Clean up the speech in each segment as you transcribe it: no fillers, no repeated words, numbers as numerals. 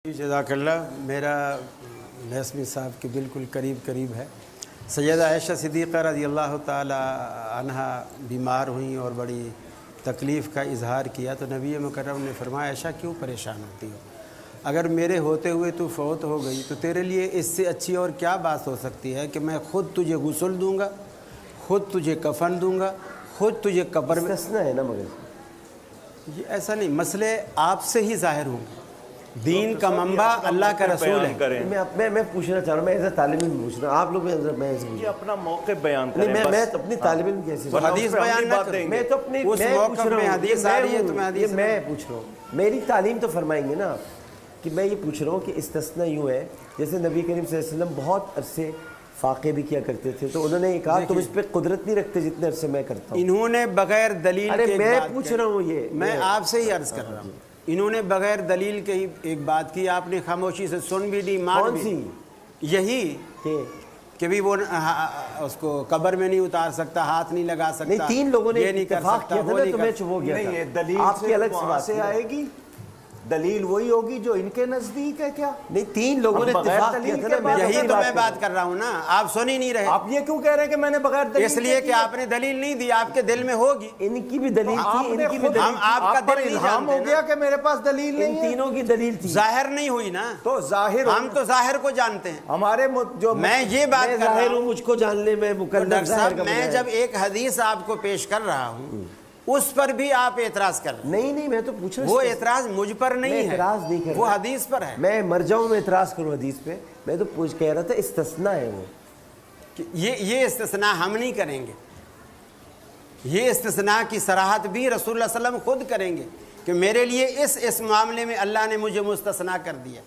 جزاک اللہ. میرا نسمی صاحب کے بالکل قریب ہے. سیدہ عائشہ صدیقہ رضی اللہ تعالی عنہا بیمار ہوئیں اور بڑی تکلیف کا اظہار کیا تو نبی مکرم نے فرمایا عائشہ کیوں پریشان ہوتی ہو؟ اگر میرے ہوتے ہوئے تو فوت ہو گئی تو تیرے لیے اس سے اچھی اور کیا بات ہو سکتی ہے کہ میں خود تجھے غسل دوں گا، خود تجھے کفن دوں گا، خود تجھے قبر میں. استثناء ہے نا، مگر یہ ایسا نہیں، مسئلے آپ سے ہی ظاہر ہوں گے. دین کا منبع اللہ کا رسول ہے. میں پوچھنا چاہ رہا ہوں، میں ایسا طالب علم پوچھ رہا ہوں، آپ لوگ یہ اپنا موقع بیان کریں. میں اپنی طالب علم کیسے حدیث بیان نہ کریں. میں تو اپنی اس موقع میں حدیث آ رہی ہے تو میں پوچھ رہا ہوں، میری تعلیم تو فرمائیں گے نا کہ میں یہ پوچھ رہا ہوں کہ استثناء یوں ہے جیسے نبی کریم صلی اللہ علیہ وسلم بہت عرصے فاقے بھی کیا کرتے تھے تو انہوں نے کہا تم اس پہ قدرت نہیں رکھتے جتنے عرصے میں کرتا ہوں. انہوں نے بغیر دلیل کے میں پوچھ رہا ہوں، یہ میں آپ سے ہی عرض کر رہا ہوں، انہوں نے بغیر دلیل کے ہی ایک بات کی، آپ نے خاموشی سے سن بھی دی، مان بھی. یہی کہ بھی وہ اس کو قبر میں نہیں اتار سکتا، ہاتھ نہیں لگا سکتا. نہیں، تین لوگوں نے یہ نہیں کر سکتا، وہ نہیں کر سکتا. نہیں، یہ دلیل سے وہاں سے آئے گی، دلیل وہی ہوگی جو ان کے نزدیک ہے. کیا نہیں، تین لوگوں نے اتفاق کیا تھا نا. یہی تو میں بات کر رہا ہوں نا، آپ سن ہی نہیں رہے. آپ یہ کیوں کہہ رہے ہیں کہ میں نے بغیر دلیل؟ اس لیے کہ آپ نے دلیل نہیں دی، آپ کے دل میں ہوگی. ان کی بھی دلیل تھی، ان کی بھی دلیل. ہم آپ کا دل نہیں الہام ہو گیا کہ میرے پاس دلیل نہیں ہے. ان تینوں کی دلیل تھی، ظاہر نہیں ہوئی نا. تو ظاہر ہم تو ظاہر کو جانتے ہیں. ہمارے جو میں یہ بات کر رہا ہوں، مجھ کو جاننے میں ڈاکٹر صاحب میں جب ایک حدیث آپ کو پیش کر رہا ہوں اس پر بھی آپ اعتراض کر رہے ہیں. نہیں، میں تو پوچھ رہا ہوں. وہ اعتراض مجھ پر نہیں ہے، اعتراض نہیں کر رہا، وہ حدیث پر ہے. میں مر جاؤں میں اعتراض کروں حدیث پہ. میں تو کہہ رہا تھا استثناء ہے وہ. یہ استثناء ہم نہیں کریں گے. یہ استثناء کی صراحت بھی رسول اللہ صلی اللہ علیہ وسلم خود کریں گے کہ میرے لیے اس معاملے میں اللہ نے مجھے مستثنیٰ کر دیا.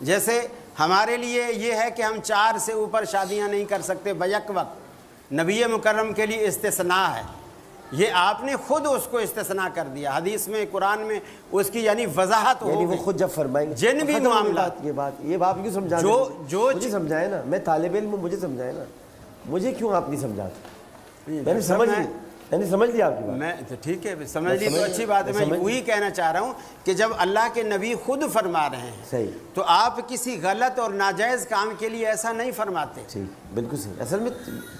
جیسے ہمارے لیے یہ ہے کہ ہم 4 سے اوپر شادیاں نہیں کر سکتے بیک وقت، نبی مکرم کے لیے استثناء ہے. یہ آپ نے خود اس کو استثناء کر دیا، حدیث میں قرآن میں اس کی یعنی وضاحت ہو گئی. وہ خود جب فرمائیں گے جن بھی معاملات یہ بات کیوں سمجھاتے جو مجھے سمجھائے نا، میں طالب علم ہوں، مجھے سمجھائے نا. مجھے کیوں آپ نہیں سمجھاتے؟ میں نے سمجھ لیا آپ کی بات. میں ٹھیک ہے، سمجھ لی تو اچھی بات ہے. میں وہی کہنا چاہ رہا ہوں کہ جب اللہ کے نبی خود فرما رہے ہیں صحیح، تو آپ کسی غلط اور ناجائز کام کے لیے ایسا نہیں فرماتے. ٹھیک، بالکل صحیح. اصل میں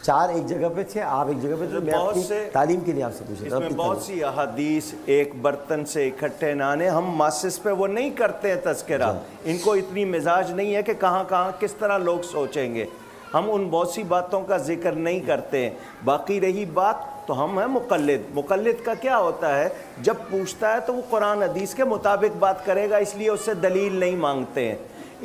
4 ایک جگہ پہ تھے، آپ ایک جگہ پہ تھے. میں اپنی تعلیم کے لیے آپ سے پوچھ رہا ہوں. اس میں بہت سی احادیث ایک برتن سے اکٹھے نہ آنے، ہم ماسس پہ وہ نہیں کرتے ہیں تذکرہ. ان کو اتنی مزاج نہیں ہے کہ کہاں کس طرح لوگ سوچیں گے. ہم ان بہت سی باتوں کا ذکر نہیں کرتے ہیں. باقی رہی بات تو ہم ہیں مقلد کا کیا ہوتا ہے، جب پوچھتا ہے تو وہ قرآن حدیث کے مطابق بات کرے گا، اس لیے اس سے دلیل نہیں مانگتے ہیں.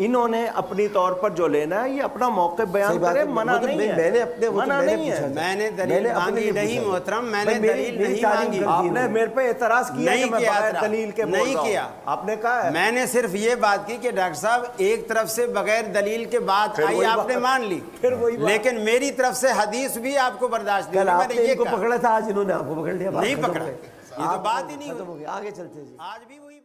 انہوں نے اپنی طور پر جو لینا ہے یہ اپنا موقع بیان کرے، منع نہیں ہے. میں نے اپنے منع نہیں ہے. میں نے دلیل مانگی نہیں محترم، میں نے دلیل نہیں مانگی. آپ نے میرے پہ اعتراض کیا کہ میں بغیر دلیل کے نہیں کیا. آپ نے کہا ہے میں نے صرف یہ بات کی کہ ڈاکٹر صاحب ایک طرف سے بغیر دلیل کے بات آئی، آپ نے مان لی، لیکن میری طرف سے حدیث بھی آپ کو برداشت نہیں. میں نے یہ پکڑا تھا، آج انہوں نے آپ کو پکڑ لیا. نہیں پکڑا، یہ تو بات ہی نہیں ہوئی. آگے چلتے ہیں. آج بھی وہی